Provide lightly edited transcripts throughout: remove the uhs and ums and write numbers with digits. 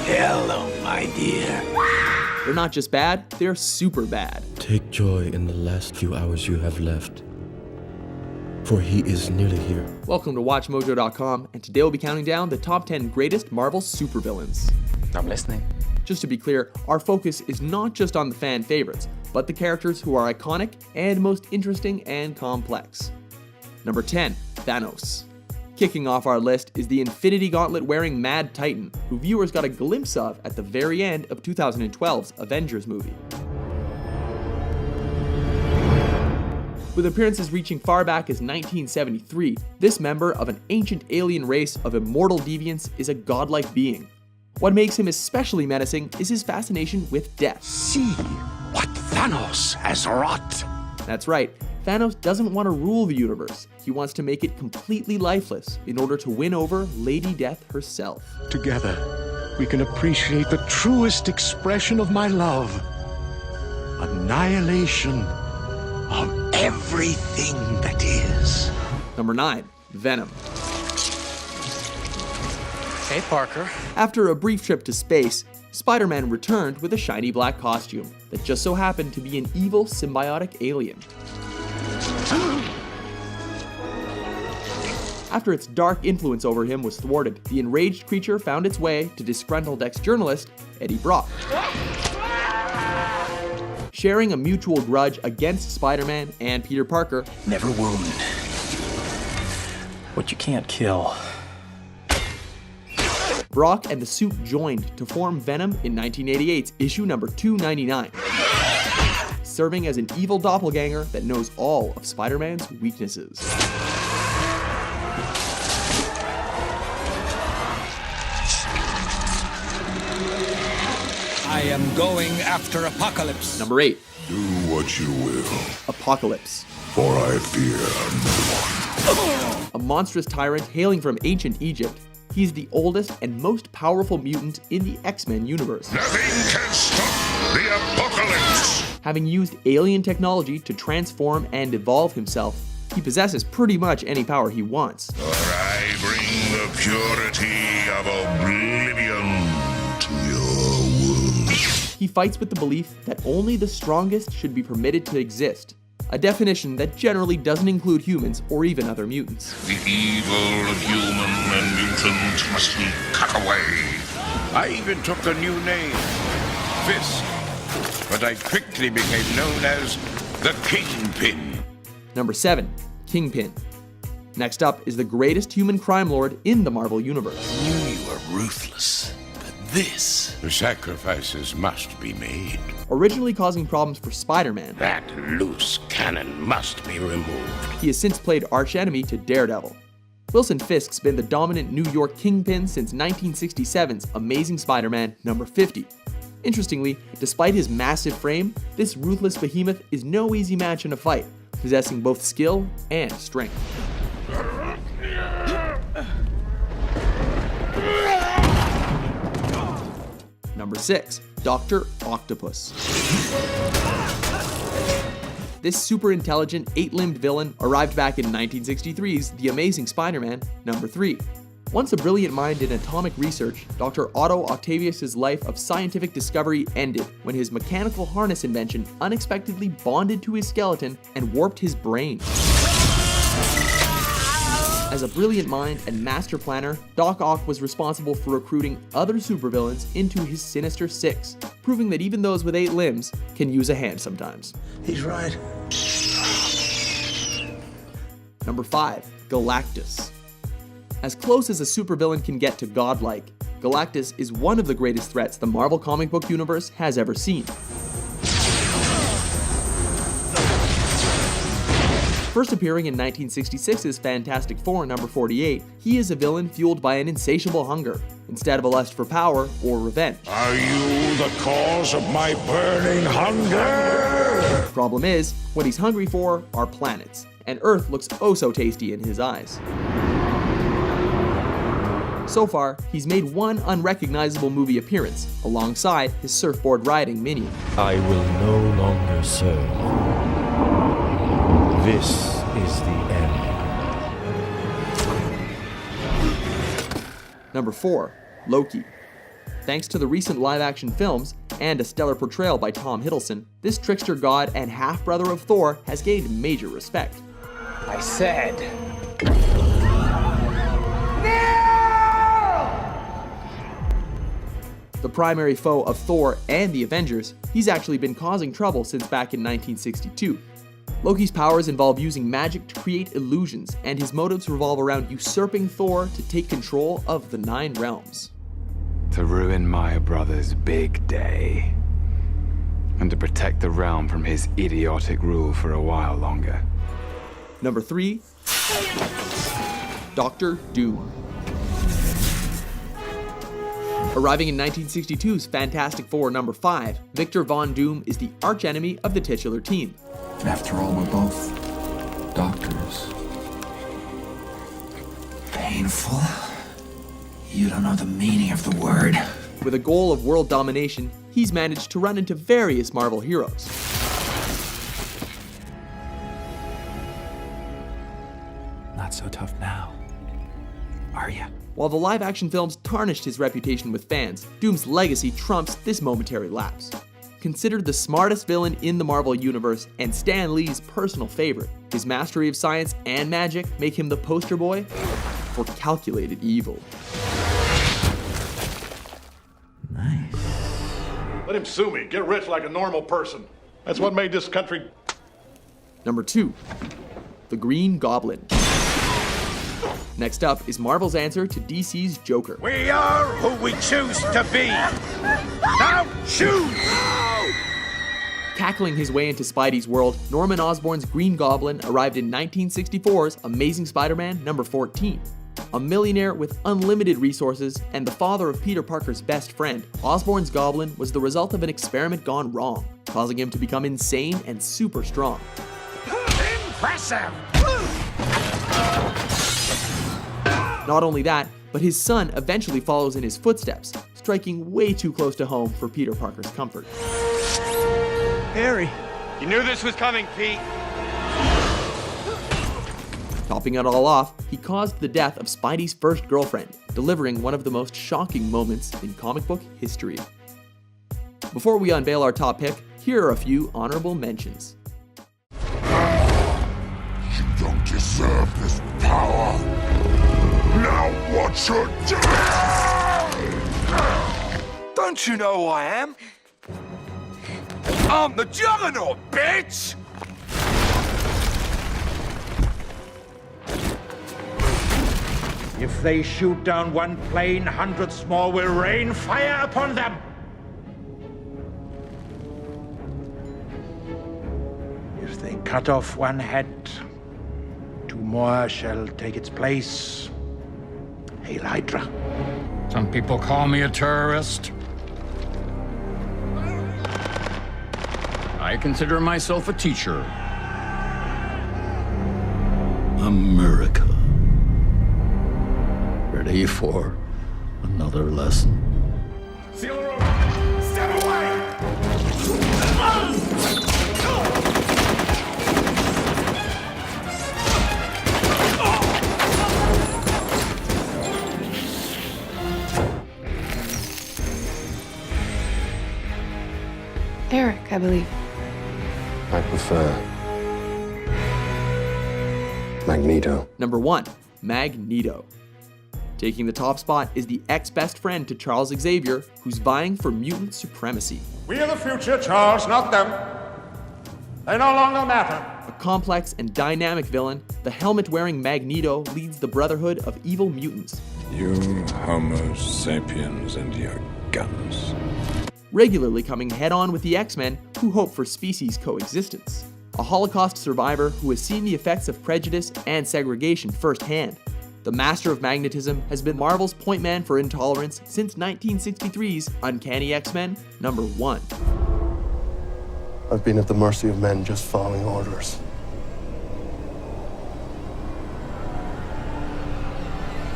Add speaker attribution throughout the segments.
Speaker 1: Hello, my dear.
Speaker 2: They're not just bad, they're super bad.
Speaker 3: Take joy in the last few hours you have left, for he is nearly here.
Speaker 2: Welcome to WatchMojo.com, and today we'll be counting down the top 10 greatest Marvel supervillains.
Speaker 4: I'm listening.
Speaker 2: Just to be clear, our focus is not just on the fan favorites, but the characters who are iconic and most interesting and complex. Number 10, Thanos. Kicking off our list is the Infinity Gauntlet wearing Mad Titan, who viewers got a glimpse of at the very end of 2012's Avengers movie. With appearances reaching far back as 1973, this member of an ancient alien race of immortal deviants is a godlike being. What makes him especially menacing is his fascination with death.
Speaker 1: See what Thanos has wrought.
Speaker 2: That's right, Thanos doesn't want to rule the universe. He wants to make it completely lifeless in order to win over Lady Death herself.
Speaker 1: Together, we can appreciate the truest expression of my love. Annihilation of everything that is.
Speaker 2: Number 9, Venom.
Speaker 4: Hey, Parker.
Speaker 2: After a brief trip to space, Spider-Man returned with a shiny black costume that just so happened to be an evil symbiotic alien. After its dark influence over him was thwarted, the enraged creature found its way to disgruntled ex-journalist Eddie Brock. Sharing a mutual grudge against Spider-Man and Peter Parker,
Speaker 4: Never wound what you can't kill.
Speaker 2: Brock and the suit joined to form Venom in 1988's issue number 299, serving as an evil doppelganger that knows all of Spider-Man's weaknesses.
Speaker 5: I am going after Apocalypse.
Speaker 2: Number 8,
Speaker 6: Do what you will,
Speaker 2: Apocalypse.
Speaker 6: for I fear no one.
Speaker 2: A monstrous tyrant hailing from ancient Egypt, he's the oldest and most powerful mutant in the X-Men universe.
Speaker 6: Nothing can stop the apocalypse!
Speaker 2: Having used alien technology to transform and evolve himself, he possesses pretty much any power he wants.
Speaker 6: For I bring the purity of oblivion to your world.
Speaker 2: He fights with the belief that only the strongest should be permitted to exist, a definition that generally doesn't include humans or even other mutants.
Speaker 6: The evil of human and mutant must be cut away.
Speaker 7: I even took a new name, Fisk, but I quickly became known as the Kingpin.
Speaker 2: Number 7, Kingpin. Next up is the greatest human crime lord in the Marvel Universe.
Speaker 1: I knew you were ruthless, but this...
Speaker 7: The sacrifices must be made.
Speaker 2: Originally causing problems for Spider-Man,
Speaker 7: That loose cannon must be removed.
Speaker 2: he has since played archenemy to Daredevil. Wilson Fisk's been the dominant New York Kingpin since 1967's Amazing Spider-Man number 50. Interestingly, despite his massive frame, this ruthless behemoth is no easy match in a fight, possessing both skill and strength. Number 6, Doctor Octopus. This super intelligent, 8-limbed villain arrived back in 1963's The Amazing Spider-Man number 3. Once a brilliant mind in atomic research, Dr. Otto Octavius' life of scientific discovery ended when his mechanical harness invention unexpectedly bonded to his skeleton and warped his brain. As a brilliant mind and master planner, Doc Ock was responsible for recruiting other supervillains into his Sinister Six, proving that even those with 8 limbs can use a hand sometimes.
Speaker 1: He's right.
Speaker 2: Number 5, Galactus. As close as a supervillain can get to godlike, Galactus is one of the greatest threats the Marvel comic book universe has ever seen. First appearing in 1966's Fantastic Four number 48, he is a villain fueled by an insatiable hunger, instead of a lust for power or revenge.
Speaker 6: Are you the cause of my burning hunger?
Speaker 2: Problem is, what he's hungry for are planets, and Earth looks oh so tasty in his eyes. So far, he's made one unrecognizable movie appearance, alongside his surfboard-riding minion.
Speaker 3: I will no longer serve. This is the end.
Speaker 2: Number 4. Loki. Thanks to the recent live-action films and a stellar portrayal by Tom Hiddleston, this trickster god and half-brother of Thor has gained major respect.
Speaker 4: I said.
Speaker 2: The primary foe of Thor and the Avengers, he's actually been causing trouble since back in 1962. Loki's powers involve using magic to create illusions, and his motives revolve around usurping Thor to take control of the 9 realms.
Speaker 8: To ruin my brother's big day, and to protect the realm from his idiotic rule for a while longer.
Speaker 2: Number 3. Doctor Doom. Arriving in 1962's Fantastic Four number 5, Victor Von Doom is the archenemy of the titular team.
Speaker 9: After all, we're both doctors. Painful? You don't know the meaning of the word.
Speaker 2: With a goal of world domination, he's managed to run into various Marvel heroes.
Speaker 9: Not so tough now, are ya?
Speaker 2: While the live-action films tarnished his reputation with fans, Doom's legacy trumps this momentary lapse. Considered the smartest villain in the Marvel Universe and Stan Lee's personal favorite, his mastery of science and magic make him the poster boy for calculated evil.
Speaker 9: Nice.
Speaker 1: Let him sue me. Get rich like a normal person. That's what made this country.
Speaker 2: Number 2. The Green Goblin. Next up is Marvel's answer to DC's Joker.
Speaker 7: We are who we choose to be. Now choose!
Speaker 2: Tackling his way into Spidey's world, Norman Osborn's Green Goblin arrived in 1964's Amazing Spider-Man number 14. A millionaire with unlimited resources and the father of Peter Parker's best friend, Osborn's Goblin was the result of an experiment gone wrong, causing him to become insane and super strong.
Speaker 7: Impressive!
Speaker 2: Not only that, but his son eventually follows in his footsteps, striking way too close to home for Peter Parker's comfort.
Speaker 7: Harry. You knew this was coming, Pete.
Speaker 2: Topping it all off, he caused the death of Spidey's first girlfriend, delivering one of the most shocking moments in comic book history. Before we unveil our top pick, here are a few honorable mentions.
Speaker 6: You don't deserve this power. Now watch your death!
Speaker 7: Don't you know who I am? I'm the Juggernaut, bitch!
Speaker 10: If they shoot down one plane, hundreds more will rain fire upon them. If they cut off one head, 2 more shall take its place. Hail Hydra.
Speaker 5: Some people call me a terrorist. I consider myself a teacher.
Speaker 3: America. Ready for another lesson.
Speaker 7: Seal the room! Step away!
Speaker 11: Eric, I believe.
Speaker 3: I prefer Magneto.
Speaker 2: Number 1. Magneto. Taking the top spot is the ex-best friend to Charles Xavier, who's vying for mutant supremacy.
Speaker 10: We are the future, Charles, not them. They no longer matter.
Speaker 2: A complex and dynamic villain, the helmet-wearing Magneto leads the brotherhood of evil mutants.
Speaker 3: You Homo sapiens and your guns.
Speaker 2: Regularly coming head-on with the X-Men, who hope for species coexistence. A Holocaust survivor who has seen the effects of prejudice and segregation firsthand. The master of magnetism has been Marvel's point man for intolerance since 1963's Uncanny X-Men number 1.
Speaker 3: I've been at the mercy of men just following orders.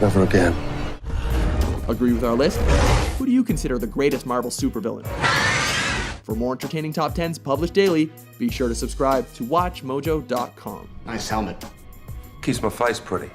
Speaker 3: Never again.
Speaker 2: Agree with our list? Who do you consider the greatest Marvel supervillain? For more entertaining top 10s published daily, be sure to subscribe to WatchMojo.com.
Speaker 9: Nice helmet. Keeps my face pretty.